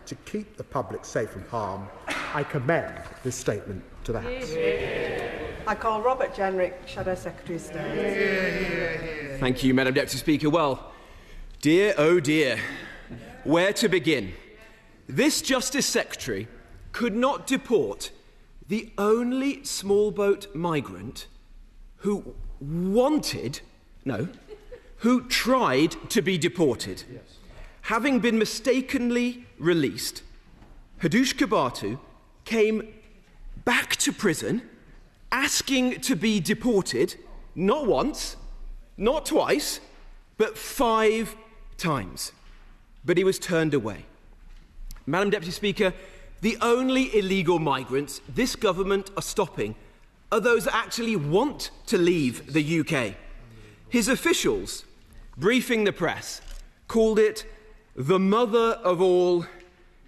to keep the public safe from harm, I commend this statement to the House. I call Robert Jenrick, Shadow Secretary of State. Thank you, Madam Deputy Speaker. Well, dear, oh dear, where to begin? This Justice Secretary could not deport the only small boat migrant who who tried to be deported. Yes. Having been mistakenly released, Hadush Kebatu came back to prison asking to be deported, not once, not twice, but 5 times. But he was turned away. Madam Deputy Speaker, the only illegal migrants this government are stopping are those that actually want to leave the UK. His officials, briefing the press, called it the mother of all.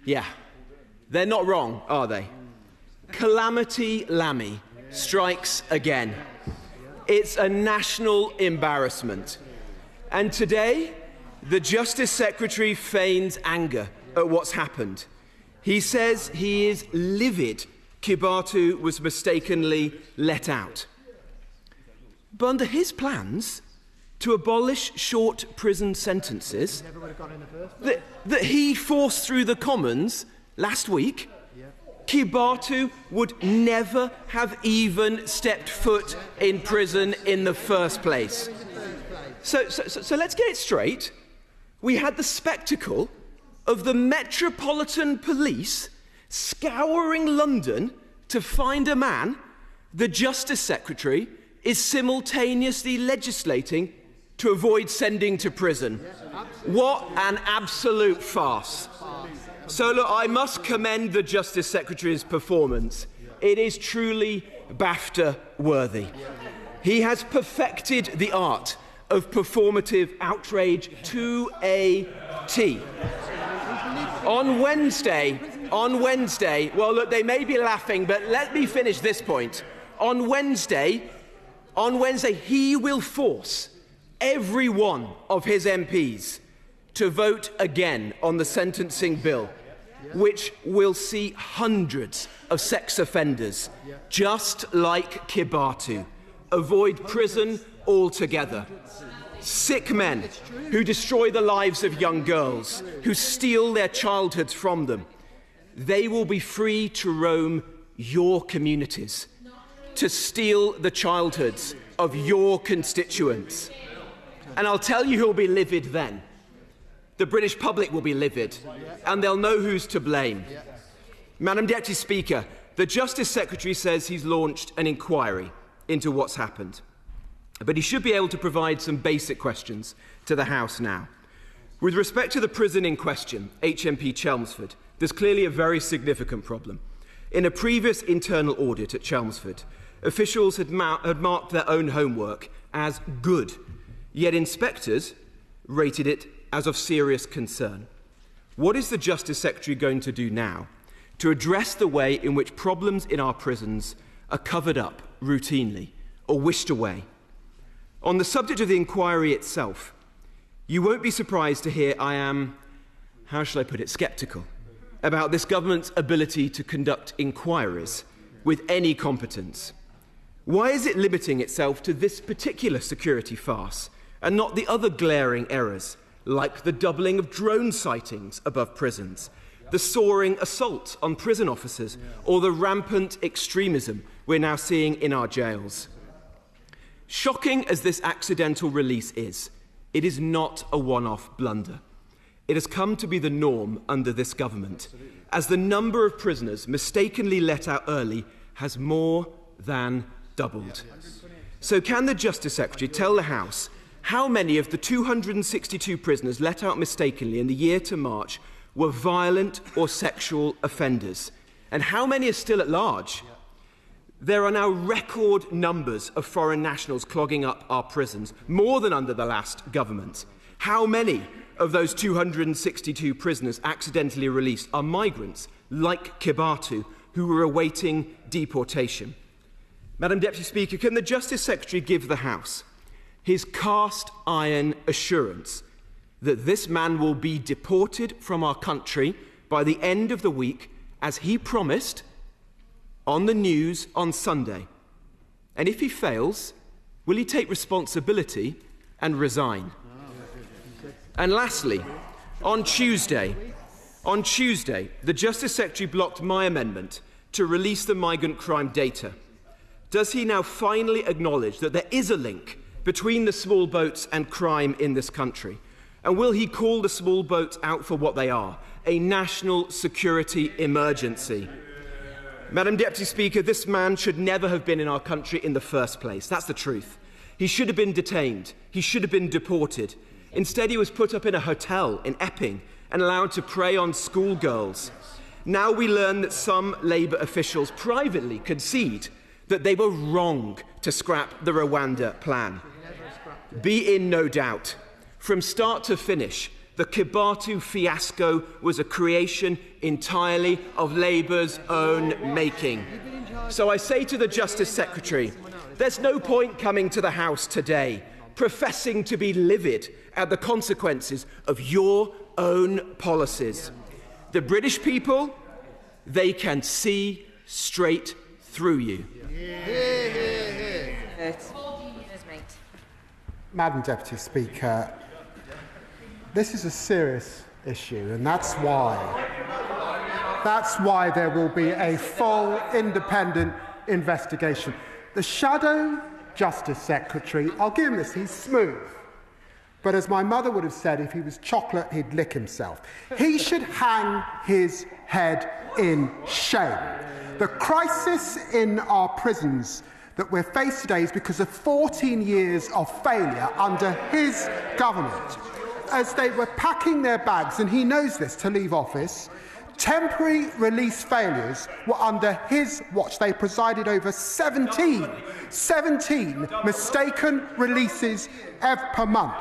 Yeah, they're not wrong, are they? Calamity Lammy strikes again. It's a national embarrassment. And today, the Justice Secretary feigns anger at what's happened. He says he is livid Kebatu was mistakenly let out. But under his plans to abolish short prison sentences that he forced through the Commons last week, Kebatu would never have even stepped foot in prison in the first place. So let's get it straight. We had the spectacle of the Metropolitan Police scouring London to find a man the Justice Secretary is simultaneously legislating to avoid sending to prison. What an absolute farce. So look, I must commend the Justice Secretary's performance. It is truly BAFTA worthy. He has perfected the art of performative outrage to a T. On Wednesday, well look, they may be laughing, but let me finish this point. On Wednesday, he will force every one of his MPs to vote again on the sentencing bill, which will see hundreds of sex offenders, just like Kebatu, avoid prison altogether. Sick men who destroy the lives of young girls, who steal their childhoods from them, they will be free to roam your communities, to steal the childhoods of your constituents. And I'll tell you who'll be livid then. The British public will be livid, and they'll know who's to blame. Madam Deputy Speaker, the Justice Secretary says he's launched an inquiry into what's happened. But he should be able to provide some basic questions to the House now. With respect to the prison in question, HMP Chelmsford, there's clearly a very significant problem. In a previous internal audit at Chelmsford, officials had marked their own homework as good, yet inspectors rated it as of serious concern. What is the Justice Secretary going to do now to address the way in which problems in our prisons are covered up routinely or wished away? On the subject of the inquiry itself, you won't be surprised to hear I am, how shall I put it, sceptical about this government's ability to conduct inquiries with any competence. Why is it limiting itself to this particular security farce and not the other glaring errors, like the doubling of drone sightings above prisons, the soaring assault on prison officers, or the rampant extremism we're now seeing in our jails? Shocking as this accidental release is, it is not a one-off blunder. It has come to be the norm under this government, as the number of prisoners mistakenly let out early has more than doubled. So can the Justice Secretary tell the House how many of the 262 prisoners let out mistakenly in the year to March were violent or sexual offenders? And how many are still at large? There are now record numbers of foreign nationals clogging up our prisons, more than under the last government. How many of those 262 prisoners accidentally released are migrants, like Kebatu, who were awaiting deportation? Madam Deputy Speaker, can the Justice Secretary give the House his cast-iron assurance that this man will be deported from our country by the end of the week, as he promised, on the news on Sunday? And if he fails, will he take responsibility and resign? And lastly, on Tuesday, the Justice Secretary blocked my amendment to release the migrant crime data. Does he now finally acknowledge that there is a link between the small boats and crime in this country? And will he call the small boats out for what they are, a national security emergency? Madam Deputy Speaker, this man should never have been in our country in the first place. That's the truth. He should have been detained. He should have been deported. Instead, he was put up in a hotel in Epping and allowed to prey on schoolgirls. Now we learn that some Labour officials privately concede that they were wrong to scrap the Rwanda plan. Be in no doubt. From start to finish, the Kebatu fiasco was a creation entirely of Labour's own making. So I say to the Justice Secretary, there's no point coming to the House today professing to be livid at the consequences of your own policies. The British people, they can see straight through you. Madam Deputy Speaker, this is a serious issue, and that's why there will be a full independent investigation. The Shadow Justice Secretary, I'll give him this, he's smooth. But as my mother would have said, if he was chocolate, he'd lick himself. He should hang his head in shame. The crisis in our prisons that we're faced today is because of 14 years of failure under his government. As they were packing their bags, and he knows this, to leave office, temporary release failures were under his watch. They presided over 17 mistaken releases per month.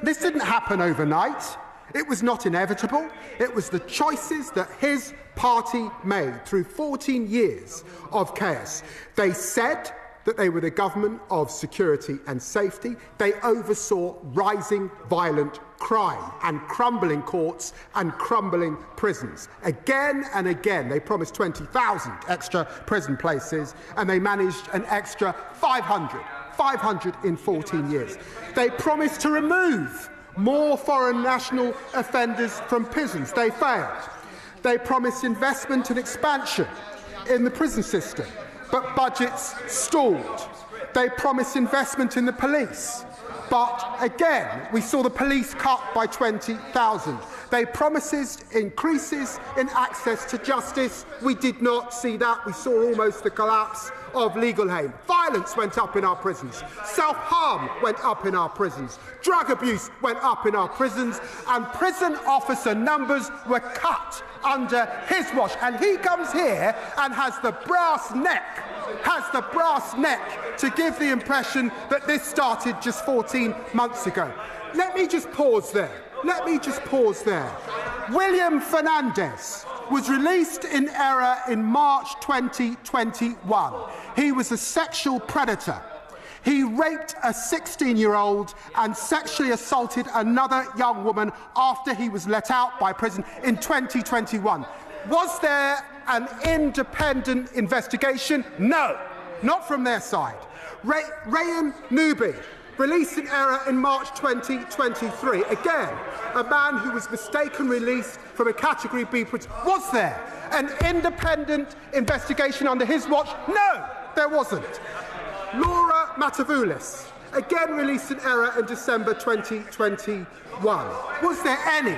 This didn't happen overnight. It was not inevitable. It was the choices that his party made through 14 years of chaos. They said that they were the government of security and safety. They oversaw rising violent crime and crumbling courts and crumbling prisons. Again and again, they promised 20,000 extra prison places, and they managed an extra 500 in 14 years. They promised to remove more foreign national offenders from prisons. They failed. They promised investment and expansion in the prison system, but budgets stalled. They promised investment in the police, but again, we saw the police cut by 20,000. They promised increases in access to justice. We did not see that. We saw almost the collapse of legal aid. Violence went up in our prisons. Self-harm went up in our prisons. Drug abuse went up in our prisons. And prison officer numbers were cut under his watch. And he comes here and has the brass neck to give the impression that this started just 14 months ago. Let me just pause there. William Fernandez was released in error in March 2021. He was a sexual predator. He raped a 16-year-old and sexually assaulted another young woman after he was let out by prison in 2021. Was there an independent investigation? No, not from their side. Rayan Nubi, released in error in March 2023. Again, a man who was mistaken released from a Category B prison. Was there an independent investigation under his watch? No, there wasn't. Laura Matavoulis, again released in error in December 2021. Was there any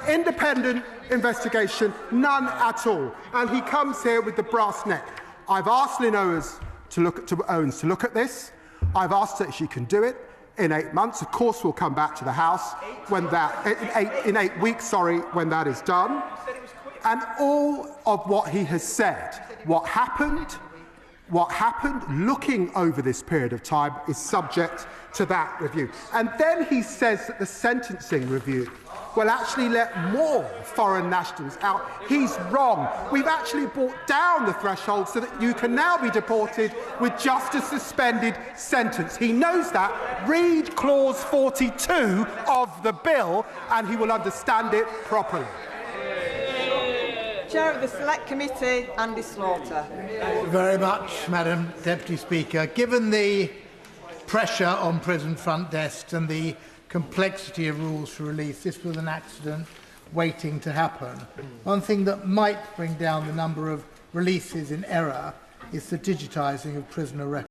independent investigation? None at all. And he comes here with the brass neck. I've asked Lynn Owens to look at this. I've asked her if she can do it in 8 months. Of course, we'll come back to the House when in 8 weeks, when that is done. And all of what he has said, what happened, looking over this period of time, is subject to that review. And then he says that the sentencing review will actually let more foreign nationals out. He's wrong. We've actually brought down the threshold so that you can now be deported with just a suspended sentence. He knows that. Read clause 42 of the bill and he will understand it properly. Chair of the Select Committee, Andy Slaughter. Thank you very much, Madam Deputy Speaker. Given the pressure on prison front desks and the complexity of rules for release, this was an accident waiting to happen. One thing that might bring down the number of releases in error is the digitising of prisoner records.